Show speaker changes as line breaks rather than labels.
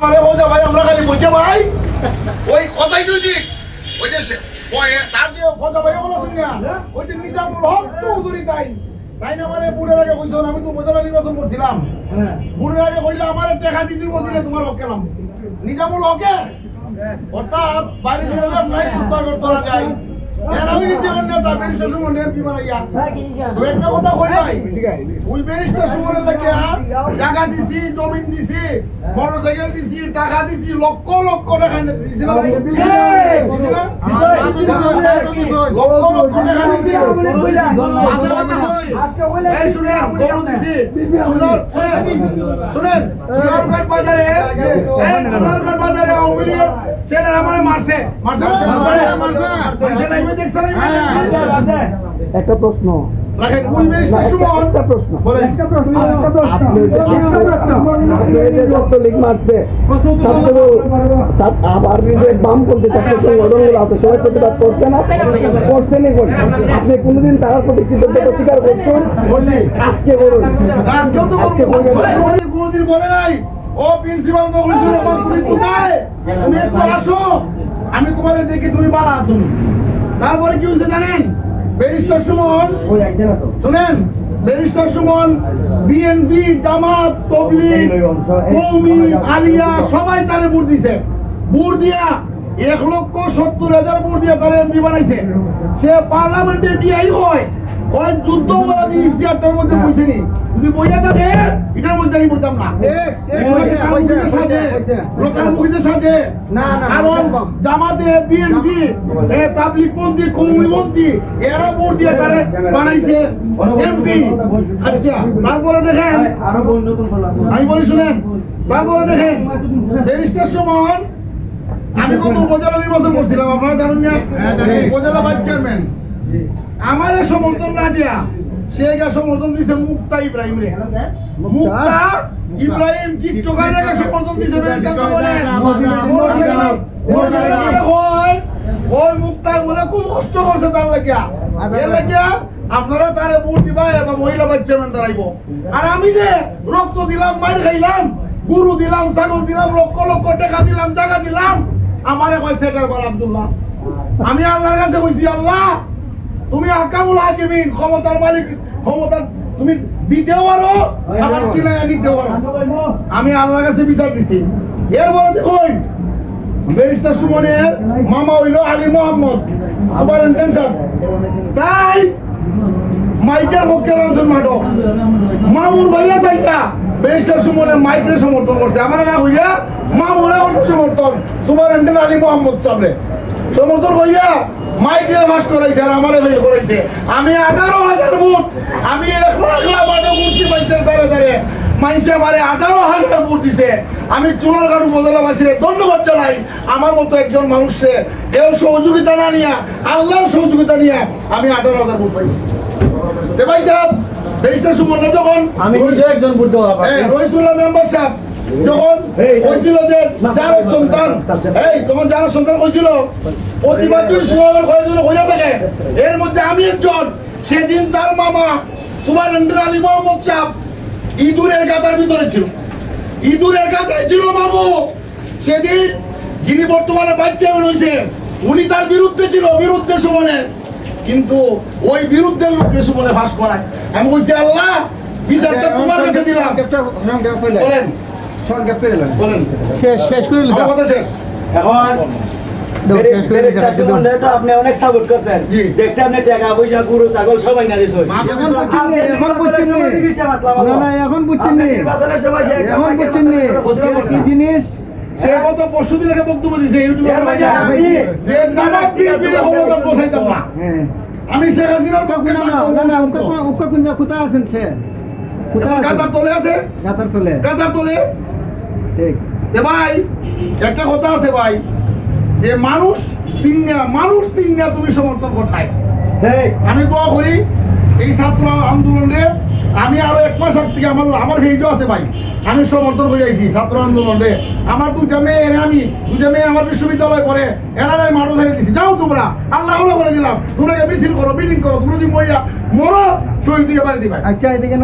আরে ওজা ভাই আমরা খালি বইতে ভাই ওই কথাই তুই ঠিক ওই যে তার যে ওজা ভাই হলো শুনিয়া ওই যে নিজামুল হক চৌধুরী তাই না মানে বুড়ের আগে কইছো আমি তো উপজেলা নির্বাচন করছিলাম বুড়ের আগে কইলে আমার টাকা দিতে বদিলে তোমার হক কেলাম নিজামুল হকে অর্থাৎ বাইরে দিয়ে নাই করতে যায় এর আমি কিছু নেতা ব্যারিস্টার সুমন এমপি বানাইয়া তো একটা কথা কই ভাই ওই ব্যারিস্টার সুমনের লাগে জায়গা দিছি জমিন দিছি মোটরসাইকেল দিছি টাকা দিছি লক্ষ লক্ষ টাকা দিছি না ভাই লক্ষ লক্ষ টাকা দিছি এই শুনেন গরু দিছি শুনেন চুনারঘাট বাজারে চুনারঘাট বাজারে আওয়ামী লীগের ছেলে আমারে মারছে
একটা প্রশ্ন আপনি কোনদিন তার প্রতি কৃতজ্ঞতা স্বীকার করছেন? আজকে করুন,
কোনদিন বলে নাই ও প্রিন্সিপাল মখলিসুর রহমান তুমি কোথায়, তুমি একটু আসো, আমি তোমারে দেখি তুমি বালা আসো। তারপরে কি হয়েছে জানেন? ব্যারিস্টার সুমন শুনেন, ব্যারিস্টার সুমন বিএনপি জামাত তবলিগ কওমি আলিয়া সবাই তারে ভোট দিছে। ভোট দিয়া 1,70,000 ভোট দিয়া তারে এমপি বানাইছে। সে পার্লামেন্টে দিয়াই হয় যুদ্ধ অপরাধী ইতিহাসটার মধ্যে বসেনি, যদি বইয়া থাকে এটার মধ্যে আমি বলতাম না। কারণ জামাতে বিএনপি তাবলিগ পন্থী কওমি পন্থী এরা ভোট দিয়ে তারে বানাইছে এমপি। আচ্ছা তারপরে দেখেন আমি বলি শুনেন, তারপরে দেখেন ব্যারিস্টার সুমন আমি কত উপজেলা নির্বাচন করছিলাম আপনারা জানেন না, উপজেলা ভাইস চেয়ারম্যান আমারে সমর্থন না দিয়া সে সমর্থন দিছে মুক্তা ইব্রাহিম রে। মুক্তা ইব্রাহিম টিকটকারকে সমর্থন দিছে ওই মুক্তা বলে খুব কষ্ট করছে তার লাগিয়া এর লাগিয়া আপনারা তারে ভোট দিবা এবং মহিলা বাচ্চা মান দাঁড়াইব। আর আমি যে রক্ত দিলাম, মাইল খাইলাম, গরু দিলাম, ছাগল দিলাম, লক্ষ লক্ষ টাকা দিলাম, জায়গা দিলাম, আমারে কয় সেটার বল আব্দুল্লাহ। আমি আল্লাহর কাছে কইছি আল্লাহ তুমি আকামুল হাকিমিন, ক্ষমতার মালিক, ক্ষমতা তুমি দিতেও পারো আবার চিনাইয়া নিতেও পারো। আমি আল্লাহর কাছে বিচার দিছি। এরপরে দেখুন ব্যারিস্টার সুমনের মামা হইল আলী মোহাম্মদ সুপারিনটেন্ডেন্ট, তাই মাইকের পক্ষে রামজন মাঠো মামুর ভাইয়া চাইটা ব্যারিস্টার সুমনের মাইকের সমর্থন করছে। আমার না হইয়া মামুরে সমর্থন সুপারিনটেন্ডেন্ট আলী মোহাম্মদ সাহেব সমর্থন হইয়া মাইকে ভাস করাইছে আর আমারে বের করাইছে। আমি 18,000 ভোট, আমি 1 লাখ ভোট মূর্তি পাইছে দাঁড়ে দাঁড়ে মাইসে আমারে 18,000 ভোট দিছে। আমি চুনারঘাট উপজেলাবাসীর ধন্যবাদ জানাই। আমার মতো একজন মানুষে কেউ সহযোগিতা না নিয়া আল্লাহর সহযোগিতা নিয়ে আমি 18,000 ভোট পাইছি। তে ভাই সাহেব ব্যারিস্টার সুমন যখন
আমি নিজে একজন ভোট দেওয়া
রইসুল্লাহ মেম্বার সাহেব যখন কইছিল যে যার সন্তান তখন যার সন্তান কইছিল প্রতিবাদ সুবাবের কয়েকজন হইয়া থাকে, এর মধ্যে আমি একজন। সেদিন তার মামা সুপারিনটেন্ডেন্ট আলী মোহাম্মদ সাহেব ইঁদুরের গাতার ভিতরে ছিল, ইঁদুরের গাতায় ছিল মামু। সেদিন যিনি বর্তমানে ভাইস চেয়ারম্যান হয়েছে উনি তার বিরুদ্ধে ছিল, বিরুদ্ধে সুমনে, কিন্তু ওই বিরুদ্ধের লোককে সুমনে ফাঁস করায়। আমি বলছি আল্লাহ বিচারটা তোমার কাছে দিলাম। বলেন বলেন
শেষ করে
আমার কথা শেষ।
আপনি অনেক সাপোর্ট করছেন, দেখছি আপনি টাকা পয়সা গরু ছাগল সবাই না দিয়েছেন। কি জিনিস
সে কত পরশু দিন আগে বক্তব্য দিয়েছে আমি শেখ হাসিনার
কোথায় আছেন? সে
গাতার তলে আছে,
গাতার তলে,
গাতার তলে।
ঠিক
ভাই একটা কথা আছে ভাই, যে মানুষ চিন্না তুমি সমর্থন করতে। আমি দোয়া করি এই ছাত্র আন্দোলনে আমি আরো 1 মাস আগ থেকে আমার ভেজও আছে ভাই, আমি সমর্থন করে আইছি ছাত্র আন্দোলনে। আমার দুটা মেয়ে আমার বিশ্ববিদ্যালয় পড়ে, এরা মাঠও ছেড়ে দিছি, যাও তোমরা আল্লাহ করে দিলাম, তোমরা মিছিল করো, মিটিং করো, তোমরা যদি মহিলা মরো শহীদ দিয়ে বাড়ি দিবা।
আচ্ছা এদিকে